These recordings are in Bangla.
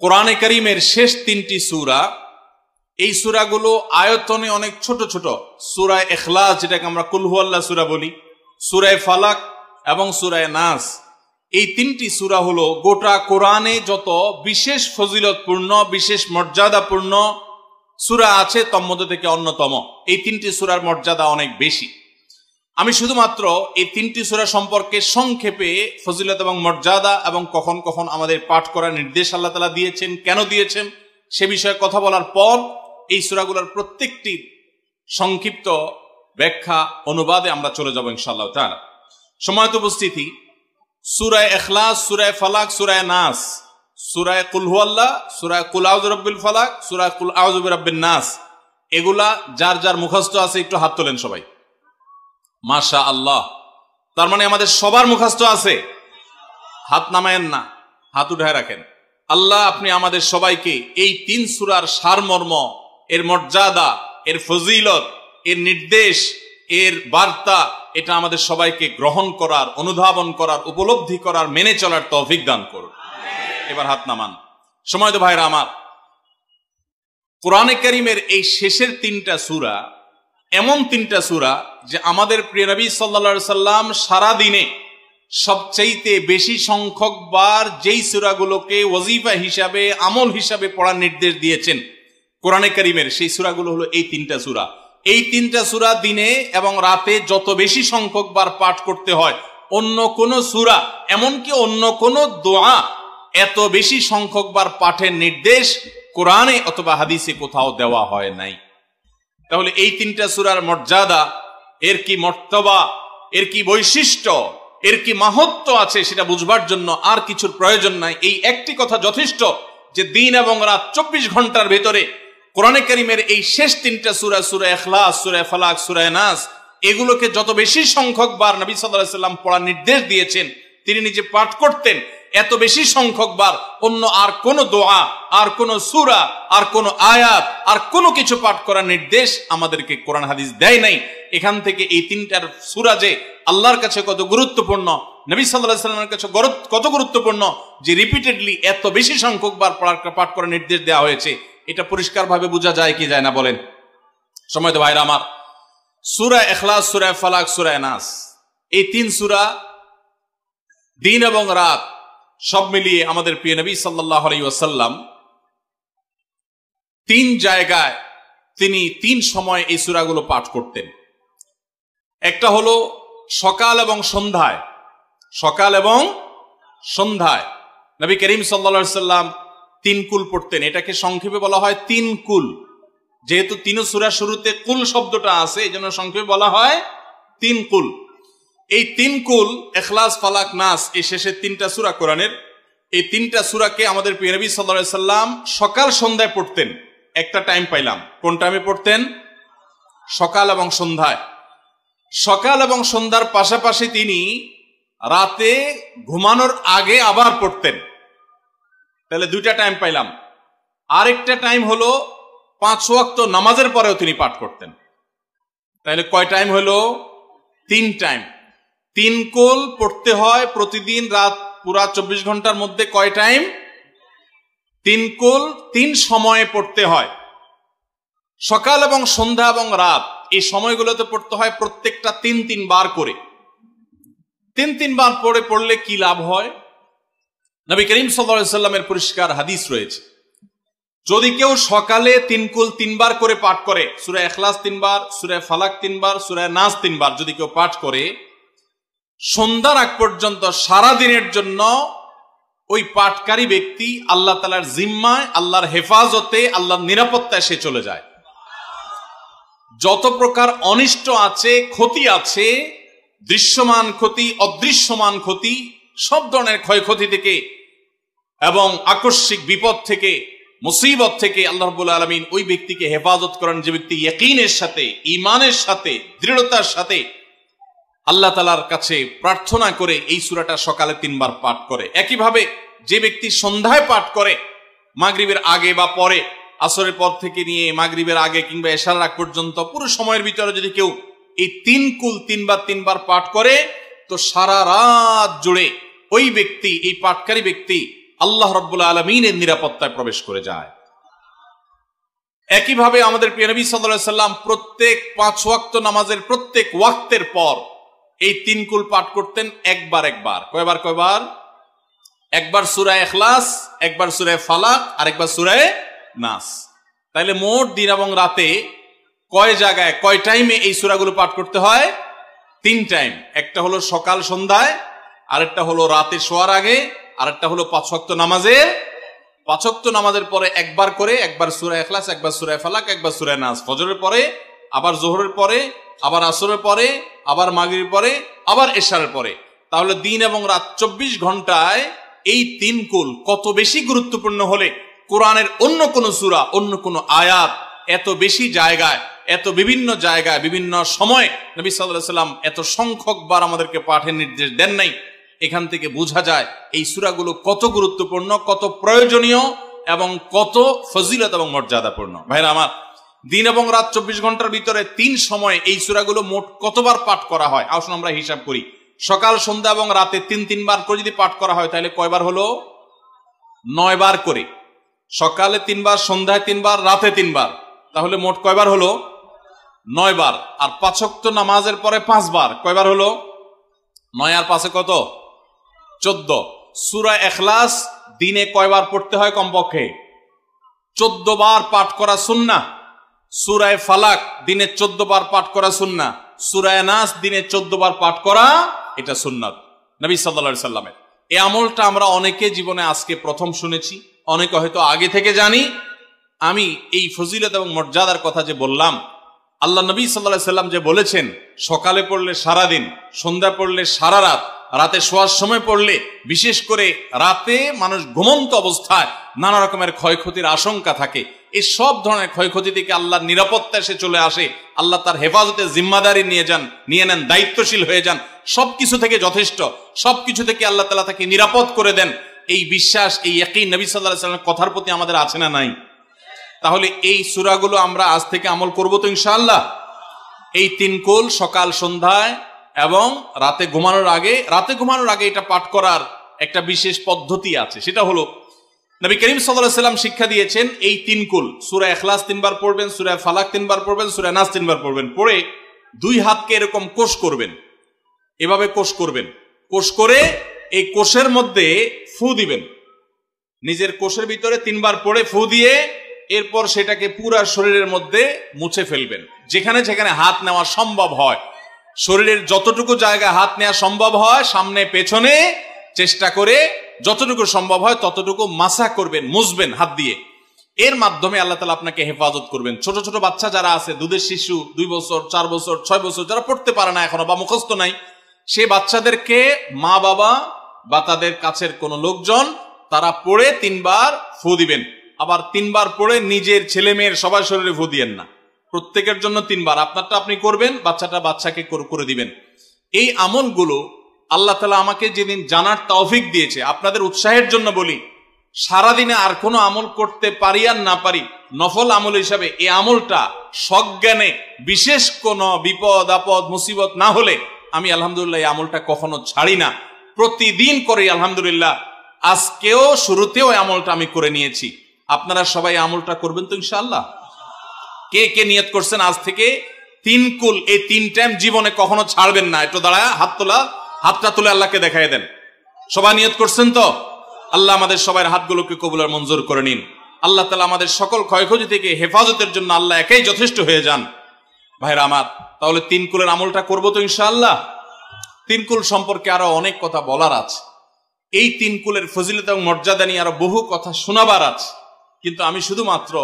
কোরআনে কারীমের শেষ তিনটি সূরা, এই সূরাগুলো আয়তনে অনেক ছোট ছোট। সূরা ইখলাস, যেটাকে আমরা কুল হুয়াল্লাহ সূরা বলি, সূরা ফালাক এবং সূরা নাস, এই তিনটি সূরা হলো গোটা কোরআনে যত বিশেষ ফজিলতপূর্ণ, বিশেষ মর্যাদাপূর্ণ সূরা আছে তন্মধ্যে থেকে অন্যতম। এই তিনটি সূরার মর্যাদা অনেক বেশি। আমি শুধুমাত্র এই তিনটি সূরা সম্পর্কে সংক্ষেপে ফজিলত এবং মর্যাদা এবং কখন কখন আমাদের পাঠ করার নির্দেশ আল্লাহ তাআলা দিয়েছেন, কেন দিয়েছেন সে বিষয়ে কথা বলার পর এই সূরাগুলোর প্রত্যেকটি সংক্ষিপ্ত ব্যাখ্যা অনুবাদে আমরা চলে যাব ইনশাআল্লাহ তাআলা। সম্মানিত উপস্থিতি, সূরা ইখলাস, সূরা ফালাক, সূরা নাস, সূরা কুল হুয়াল্লাহ, সূরা কুল আউযু বিরাব্বিল ফালাক, সূরা কুল আউযু বিরাব্বিন নাস, এগুলা যার যার মুখস্থ আছে একটু হাত তোলেন সবাই। মাশাআল্লাহ, তার মানে আমাদের সবার মুখস্থ আছে। হাত নামায়েন না, হাত উঠায় রাখেন। আল্লাহ আপনি আমাদের সবাইকে এই তিন সূরার সারমর্ম, এর মর্যাদা, এর ফজিলত, এর নির্দেশ, এর বার্তা, এটা আমাদের সবাইকে গ্রহণ করার, অনুধাবন করার, উপলব্ধি করার, মেনে চলার তৌফিক দান করুন। এবার হাত নামান। সময়ত ভাইরা আমার, কোরআনে কারীমের এই শেষের তিনটা সূরা এমন তিনটা সূরা যে আমাদের প্রিয় নবী সাল্লাল্লাহু আলাইহি সাল্লাম সারা দিনে সবচাইতে বেশি সংখ্যক বার যেই সূরাগুলোকে ওয়াজিফা হিসাবে, আমল হিসাবে পড়ার নির্দেশ দিয়েছেন কোরআনে কারীমের, সেই সূরাগুলো হলো এই তিনটা সূরা। এই তিনটা সূরা দিনে এবং রাতে যত বেশি সংখ্যক বার পাঠ করতে হয়, অন্য কোন সূরা, এমনকি অন্য কোন দোয়া এত বেশি সংখ্যক বার পাঠের নির্দেশ কোরআনে অথবা হাদিসে কোথাও দেওয়া হয় নাই। তাহলে এই তিনটা সূরার মর্যাদা, এর কি মর্তবা, এর কি বৈশিষ্ট্য, এর কি মাহাত্ম্য আছে সেটা বুঝবার জন্য আর কিছুর প্রয়োজন নাই। এই একটি কথা যথেষ্ট যে দিন এবং রাত 24 ঘন্টার ভেতরে কোরআনে কারীমের এই শেষ তিনটা সূরা, সূরা ইখলাস, সূরা ফালাক, সূরা নাস, এগুলোকে যত বেশি সংখ্যক বার নবী সাল্লাল্লাহু আলাইহি সাল্লাম পড়ার নির্দেশ দিয়েছেন, তিনি নিজে পাঠ করতেন, এত বেশি সংখ্যক বার অন্য আর কোন দোয়া, আর কোন সূরা, আর কোন আয়াত, আর কোনো কিছু পাঠ করার নির্দেশ আমাদেরকে কোরআন হাদিস দেয় নাই। এখান থেকে এই তিনটার সূরা যে আল্লাহর কাছে কত গুরুত্বপূর্ণ, নবী সাল্লাল্লাহু আলাইহি সাল্লামের কাছে কত গুরুত্বপূর্ণ যে রিপিটেডলি এত বেশি সংখ্যক বার পাঠ করার নির্দেশ দেওয়া হয়েছে, এটা পরিষ্কারভাবে বোঝা যায় কি যায় না বলেন? সম্মানিত ভাইরা আমার, সূরা ইখলাস, সূরা ফালাক, সূরা নাস, এই তিন সূরা দিন এবং রাত সব মিলিয়ে আমাদের প্রিয় নবী সাল্লাল্লাহু আলাইহি ওয়াসাল্লাম তিন জায়গায় তিনি তিন সময় এই সূরাগুলো পাঠ করতেন। একটা হলো সকাল এবং সন্ধ্যায়। সকাল এবং সন্ধ্যায় নবী করিম সাল্লাল্লাহু আলাইহি ওয়াসাল্লাম তিন কুল পড়তেন। এটাকে সংক্ষেপে বলা হয় তিন কুল। যেহেতু তিন সূরার শুরুতে কুল শব্দটা আছে, এই জন্য সংক্ষেপে বলা হয় তিন কুল। এই তিন কুল ইখলাস, ফালাক, নাস, এই শেষের তিনটা সূরা কোরআনের, এই তিনটা সূরাকে আমাদের প্রিয় নবী সাল্লাল্লাহু আলাইহি ওয়াসাল্লাম সকাল সন্ধ্যায় পড়তেন। একটা টাইম পাইলাম, কোন টাইমে পড়তেন? সকাল এবং সন্ধ্যায়। সকাল এবং সন্ধ্যার পাশাপাশি তিনি রাতে ঘুমানোর আগে আবার পড়তেন। তাহলে দুইটা টাইম পাইলাম। আরেকটা টাইম হলো 5 ওয়াক্ত নামাজের পরেও তিনি পাঠ করতেন। তাহলে কয় টাইম হলো? 3 টাইম। 3 কুল পড়তে হয় প্রতিদিন রাত পুরা 24 ঘন্টার মধ্যে। কয় টাইম? 3 কুল 3 সময়ে পড়তে হয়। সকাল এবং সন্ধ্যা এবং রাত এই সময়গুলোতে পড়তে হয় প্রত্যেকটা 3 বার করে। 3 বার পড়লে কি লাভ হয়? নবী করিম সাল্লাল্লাহু আলাইহি ওয়াসাল্লামের পরিষ্কার হাদিস রয়েছে, যদি কেউ সকালে 3 কুল 3 বার করে পাঠ করে, সূরা ইখলাস 3 বার, সূরা ফালাক 3 বার, সূরা নাস 3 বার যদি কেউ পাঠ করে, সন্ধ্যার আগ পর্যন্ত সারা দিনের জন্য ওই পাঠকারী ব্যক্তি আল্লাহ তাআলার জিম্মায়, আল্লাহর হেফাজতে, আল্লাহর নিরাপত্তায় সে চলে যায়। যত প্রকার অনিষ্ট আছে, ক্ষতি আছে, দৃশ্যমান ক্ষতি, অদৃশ্যমান ক্ষতি, সব ধরনের ক্ষয়ক্ষতি থেকে এবং আকস্মিক বিপদ থেকে, মুসিবত থেকে আল্লাহ রাব্বুল আলামিন ওই ব্যক্তিকে হেফাজত করেন, যে ব্যক্তি ইয়াকিনের সাথে, ঈমানের সাথে, দৃঢ়তার সাথে আল্লাহ তাআলার কাছে প্রার্থনা করে এই সূরাটা সকালে 3 বার পাঠ করে। একইভাবে যে ব্যক্তি সন্ধ্যায় পাঠ করে, মাগরিবের আগে বা পরে, আসরের পর থেকে নিয়ে মাগরিবের আগে কিংবা এশার আগ পর্যন্ত পুরো সময়ের ভিতরে যদি কেউ এই 3 কুল 3 বার পাঠ করে, তো সারা রাত জুড়ে ওই ব্যক্তি, এই পাঠকারী ব্যক্তি আল্লাহ রাব্বুল আলামিনের নিরাপত্তায় প্রবেশ করে যায়। একইভাবে আমাদের প্রিয় নবী সাল্লাল্লাহু আলাইহি সাল্লাম প্রত্যেক 5 ওয়াক্ত নামাজের প্রত্যেক ওয়াক্তের পর এই 3 কুল পাঠ করতেন একবার। কয়বার? একবার সূরা ইখলাস, একবার সূরা ফালাক, আর একবার সূরা নাস। তাইলে মোট দিন এবং রাতে কয় জায়গায় কয় টাইমে এই সূরাগুলো পাঠ করতে হয়? 3 টাইম। একটা হলো সকাল সন্ধ্যায়, আরেকটা হলো রাতে শোয়ার আগে, আরেকটা হলো 5 ওয়াক্ত নামাজের 5 ওয়াক্ত নামাজের পরে একবার করে, একবার সূরা ইখলাস, একবার সূরা ফালাক, একবার সূরা নাস। ফজরের পরে, আবার যোহরের পরে, আবার আসরের পরে, আবার মাগরিবের পরে, আবার এশারের পরে। তাহলে দিন এবং রাত 24 ঘন্টায় এই 3 কুল কত বেশি গুরুত্বপূর্ণ হলে কোরআনের অন্য কোন সূরা, অন্য কোন আয়াত এত বেশি জায়গায়, এত বিভিন্ন জায়গায়, বিভিন্ন সময় নবী সাল্লাল্লাহু আলাইহি সাল্লাম এত সংখ্যক বার আমাদেরকে পাঠের নির্দেশ দেন নাই। এখান থেকে বোঝা যায় এই সূরাগুলো কত গুরুত্বপূর্ণ, কত প্রয়োজনীয় এবং কত ফজিলত এবং মর্যাদাপূর্ণ। ভাইরা আমার, দিন এবং রাত 24 ঘন্টার ভিতরে 3 সময় এই সূরাগুলো মোট কতবার পাঠ করা হয়? আসুন আমরা হিসাব করি। সকাল, সন্ধ্যা এবং রাতে 3 বার করে যদি পাঠ করা হয় তাহলে কয়বার হলো? 9 বার করে। সকালে 3 বার, সন্ধ্যায় 3 বার, রাতে 3 বার, তাহলে মোট কয়বার হলো? 9 বার। আর 5 ওয়াক্ত নামাজের পরে 5 বার, কয়বার হলো? 9 আর 5 কত? 14। সূরা ইখলাস দিনে কয়বার পড়তে হয়? কমপক্ষে 14 বার পাঠ করা সুন্নাহ। সূরা ফালাক দিনে 14 বার পাঠ করা সুন্নাহ। সূরা নাস দিনে 14 বার পাঠ করা, এটা সুন্নাত নবী সাল্লাল্লাহু আলাইহি সাল্লামের। এই আমলটা আমরা অনেকে জীবনে আজকে প্রথম শুনেছি, অনেকে হয়তো আগে থেকে জানি। আমি এই ফজিলত এবং মর্যাদার কথা যে বললাম, আল্লাহ নবী সাল্লাল্লাহু আলাইহি সাল্লাম যে বলেছেন সকালে পড়লে সারা দিন, সন্ধ্যা পড়লে সারা রাত, রাতে শোয়ার সময় পড়লে, বিশেষ করে রাতে মানুষ ঘুমন্ত অবস্থায় নানা রকমের ক্ষয়ক্ষতির আশঙ্কা থাকে, এই সব ধরনের ক্ষয়ক্ষতি থেকে আল্লাহর নিরাপত্তা এসে চলে আসে। আল্লাহ তার হেফাজতের জিম্মাদারি নিয়ে নেন, দায়িত্বশীল হয়ে যান। সবকিছু থেকে যথেষ্ট, সবকিছু থেকে আল্লাহ তাআলা তাকে নিরাপদ করে দেন। এই বিশ্বাস, এই ইয়াকিন নবী সাল্লাল্লাহু আলাইহি সাল্লামের কথার প্রতি আমাদের আছে না নাই? তাহলে এই সূরাগুলো আমরা আজ থেকে আমল করব তো ইনশাআল্লাহ। এই 3 কুল সকাল সন্ধ্যায় এবং রাতে ঘুমানোর আগে এটা পাঠ করার একটা বিশেষ পদ্ধতি আছে। সেটা হলো নবী করিম সাল্লাল্লাহু আলাইহি সাল্লাম শিক্ষা দিয়েছেন এই 3 কুল, সূরা ইখলাস 3 বার পড়বেন, সূরা ফালাক 3 বার পড়বেন, সূরা নাস 3 বার পড়বেন। পড়ে 2 হাতকে এরকম কোষ করবেন, এভাবে কোষ করবেন। কোষ করে এই কোষের মধ্যে ফু দিবেন। নিজের কোষের ভিতরে 3 বার পড়ে ফু দিয়ে এরপর সেটাকে পুরা শরীরের মধ্যে মুছে ফেলবেন। যেখানে যেখানে হাত নেওয়া সম্ভব হয়, শরীরের যতটুকু জায়গা হাত নেওয়া সম্ভব হয়, সামনে পেছনে চেষ্টা করে যতটুকু সম্ভব হয় ততটুকু মাসা করবেন, মুছবেন হাত দিয়ে। এর মাধ্যমে আল্লাহ তাআলা আপনাকে হেফাজত করবেন। ছোট ছোট বাচ্চা যারা আছে, দুধের শিশু, 2 বছর, 4 বছর, 6 বছর, যারা পড়তে পারে না এখনো বা মুখস্থ নাই, সে বাচ্চাদেরকে মা বাবা বা তাদের কাছের কোনো লোকজন তারা পড়ে 3 বার ফু দিবেন। আবার 3 বার পড়ে নিজের ছেলে মেয়ের সবার শরীরে ফু দিয়েন না, প্রত্যেকের জন্য 3 বার। আপনারটা আপনি করবেন, বাচ্চাটা বাচ্চাকে করে দিবেন। এই আমলগুলো আল্লাহ তাআলা আমাকে যেদিন জানার তৌফিক দিয়েছে, আপনাদের উৎসাহের জন্য বলি, সারাদিনে আর কোনো আমল করতে পারি আর না পারি, নফল আমল হিসাবে এই আমলটা সজ্ঞানে, বিশেষ কোনো বিপদ আপদ মুসিবত না হলে আমি আলহামদুলিল্লাহ এই আমলটা কখনো ছাড়ি না, প্রতিদিন করি আলহামদুলিল্লাহ। আজকেও শুরুতেও এই আমলটা আমি করে নিয়েছি। আপনারা সবাই আমলটা করবেন তো ইনশাআল্লাহ? কে কে নিয়ত করছেন আজ থেকে 3 কুল এই 3 টাইম জীবনে কখনো ছাড়বেন না? একটু দাঁড়ায় হাতটা তুলে আল্লাহকে দেখাই দেন। সবাই নিয়ত করছেন তো? আল্লাহ আমাদের সবার হাতগুলোকে কবুল আর মঞ্জুর করে নিন। আল্লাহ তাআলা আমাদের সকল ক্ষয়ক্ষতি থেকে হেফাজতের জন্য আল্লাহ একাই যথেষ্ট হয়ে যান। ভাইরা আমার, তাহলে 3 কুলের আমলটা করবো তো ইনশাআল্লাহ? 3 কুল সম্পর্কে আরো অনেক কথা বলার আছে, এই 3 কুলের ফজিলত এবং মর্যাদা নিয়ে আরো বহু কথা শোনাবার আছে, কিন্তু আমি শুধুমাত্র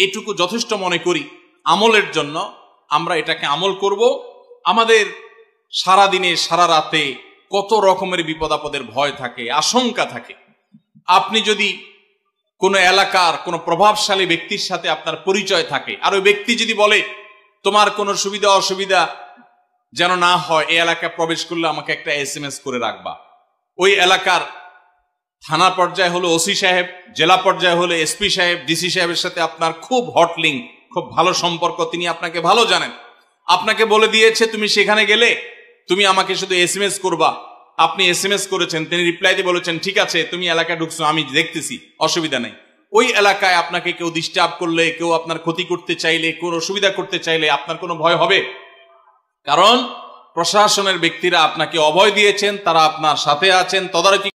এটুকু যথেষ্ট মনে করি আমলের জন্য। আমরা এটাকে আমল করব। আমাদের সারা দিনে সারা রাতে কত রকমের বিপদ আপদের ভয় থাকে, আশঙ্কা থাকে। আপনি যদি কোনো এলাকার কোনো প্রভাবশালী ব্যক্তির সাথে আপনার পরিচয় থাকে, আর ওই ব্যক্তি যদি বলে তোমার কোনো সুবিধা অসুবিধা যেন না হয়, এই এলাকায় প্রবেশ করলে আমাকে একটা SMS করে রাখবা। ওই এলাকার থানা পর্যায়ে হলো ওসি সাহেব, জেলা পর্যায়ে হলে SP সাহেব, DC সাহেবের সাথে আপনার খুব হট লিঙ্ক, খুব ভালো সম্পর্ক, তিনি আপনাকে ভালো জানেন। আপনাকে বলে দিয়েছে তুমি সেখানে গেলে তুমি আমাকে শুধু SMS করবা, আপনি SMS করেছেন, তিনি রিপ্লাই দিয়ে বলেছেন ঠিক আছে তুমি এলাকায় ঢুকছো, আমি দেখতেছি, অসুবিধা নেই। ওই এলাকায় আপনাকে কেউ ডিস্টার্ব করলে, কেউ আপনার ক্ষতি করতে চাইলে, কোন অসুবিধা করতে চাইলে আপনার কোনো ভয় হবে? কারণ প্রশাসনের ব্যক্তিরা আপনাকে অভয় দিয়েছেন, তারা আপনার সাথে আছেন, তদারকি